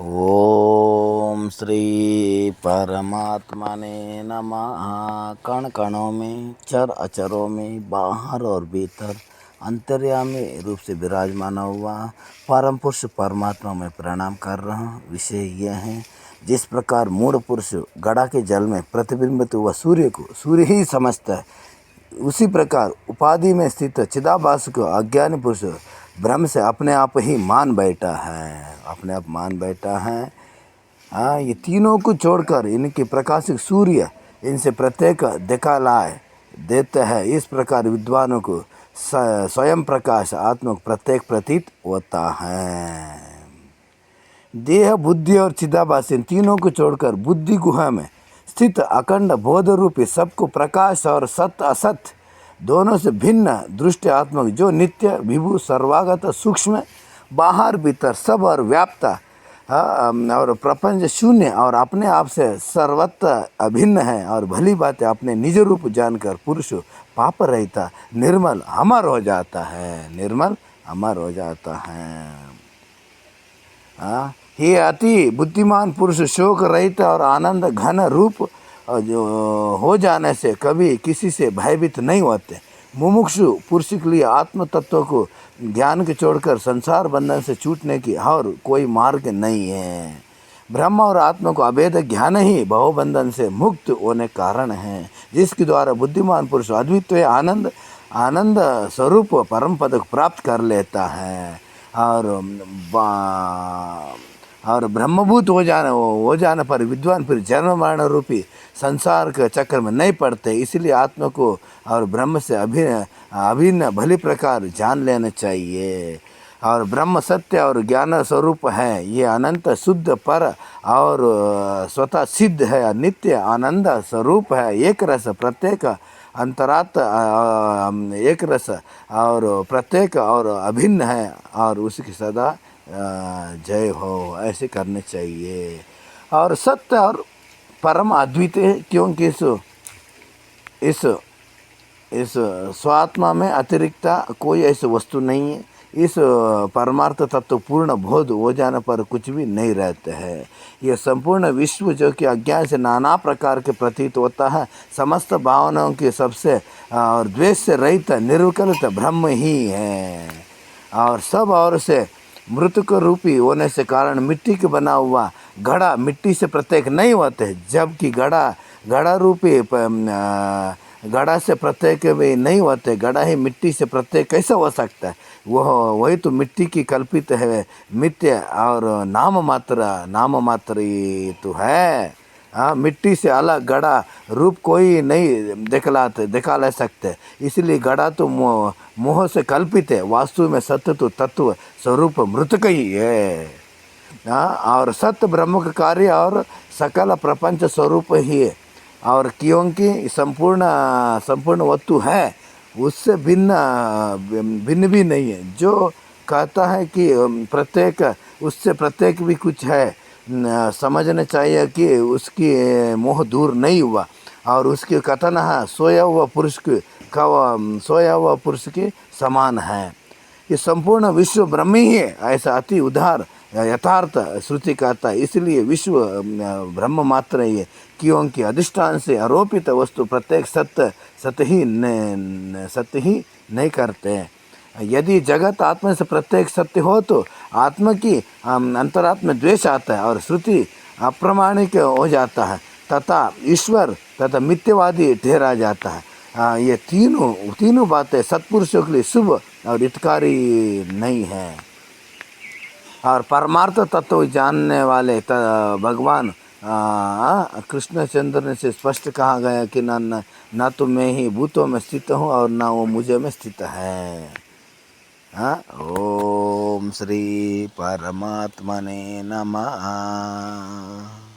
ओम श्री परमात्मने नमः। कण कणों में, चर अचरों में, बाहर और भीतर अंतर्यामी रूप से विराजमान हुआ परम पुरुष परमात्मा में प्रणाम कर रहा हूँ। विषय यह है, जिस प्रकार मूढ़ पुरुष गड़ा के जल में प्रतिबिंबित हुआ सूर्य को सूर्य ही समझता है, उसी प्रकार उपाधि में स्थित चिदाभास को अज्ञानी पुरुष ब्रह्म से अपने आप ही मान बैठा है, अपने आप मान बैठा है। हाँ, ये तीनों को छोड़कर इनके प्रकाशिक सूर्य इनसे प्रत्येक दिखालाए देते हैं। इस प्रकार विद्वानों को स्वयं प्रकाश आत्मा प्रत्येक प्रतीत होता है। देह, बुद्धि और चिदाभास इन तीनों को छोड़कर बुद्धि गुहा में स्थित अखंड बोध रूपी सबको प्रकाश और सत्य असत्य दोनों से भिन्न दृष्टि आत्मा जो नित्य विभु सर्वागत सूक्ष्म बाहर भीतर सब और व्याप्ता और प्रपंच शून्य और अपने आप से सर्वत्र अभिन्न है और भली बातें अपने निज रूप जानकर पुरुष पाप रहता निर्मल अमर हो जाता है, निर्मल अमर हो जाता है। ये अति बुद्धिमान पुरुष शोक रहित और आनंद घन रूप जो हो जाने से कभी किसी से भयभीत नहीं होते। मुमुक्षु पुरुष के लिए आत्म तत्व को ज्ञान के छोड़कर संसार बंधन से छूटने की और कोई मार्ग नहीं है। ब्रह्म और आत्मा को अभेद ज्ञान ही भवबंधन से मुक्त होने कारण है, जिसके द्वारा बुद्धिमान पुरुष अद्वितीय आनंद आनंद स्वरूप परम पद को प्राप्त कर लेता है और ब्रह्मभूत हो जाने पर विद्वान फिर जन्म मरण रूपी संसार के चक्र में नहीं पड़ते। इसलिए आत्मा को और ब्रह्म से अभिन्न भली प्रकार जान लेना चाहिए। और ब्रह्म सत्य और ज्ञान स्वरूप है, ये अनंत शुद्ध पर और स्वतः सिद्ध है, नित्य आनंद स्वरूप है, एक रस प्रत्येक अंतरात्म एक रस और प्रत्येक और अभिन्न है और उसकी सदा जय हो, ऐसे करने चाहिए। और सत्य और परम अद्वितीय, क्योंकि इस स्वात्मा में अतिरिक्त कोई ऐसी वस्तु नहीं है। इस परमार्थ तत्व पूर्ण बोध हो जाने पर कुछ भी नहीं रहते हैं। यह संपूर्ण विश्व जो कि अज्ञान से नाना प्रकार के प्रतीत होता है, समस्त भावनाओं के सबसे और द्वेष से रहित निर्विकल्प ब्रह्म ही है। और सब और से मृतक रूपी होने से कारण मिट्टी के बना हुआ घड़ा मिट्टी से प्रत्येक नहीं होते, जबकि घड़ा रूपी घड़ा से प्रत्येक भी नहीं होते। घड़ा ही मिट्टी से प्रत्येक कैसे हो सकता है? वही तो मिट्टी की कल्पित है, मिथ्य और नाम मात्र ही तो है। हाँ, मिट्टी से अलग घड़ा रूप कोई नहीं दिखा ले सकते, इसलिए घड़ा तो मोह से कल्पित है। वास्तु में सत्य तो तत्व स्वरूप मृतक ही है। और सत्य ब्रह्म का कार्य और सकल प्रपंच स्वरूप ही है। और क्योंकि संपूर्ण वस्तु है, उससे भिन्न भी नहीं है। जो कहता है कि प्रत्येक उससे प्रत्येक भी कुछ है, समझना चाहिए कि उसकी मोह दूर नहीं हुआ। और उसके कथन है सोया हुआ पुरुष के समान है। ये संपूर्ण विश्व ब्रह्म ही है, ऐसा अति उदार यथार्थ श्रुति कहता है। इसलिए विश्व ब्रह्म मात्र ही है, क्योंकि अधिष्ठान से आरोपित वस्तु प्रत्येक सत्य ही नहीं करते हैं। यदि जगत आत्मा से प्रत्येक सत्य हो तो आत्मा की अंतरात्मा द्वेष आता है और श्रुति अप्रामाणिक हो जाता है तथा ईश्वर तथा मिथ्यवादी ठहरा जाता है। ये तीनों बातें सत्पुरुषों के लिए शुभ और हितकारी नहीं है। और परमार्थ तत्व जानने वाले भगवान कृष्णचंद्र से स्पष्ट कहा गया कि न तो मैं ही भूतों में स्थित हूँ और न वो मुझे में स्थित है। ओम श्री परमात्मने नमः।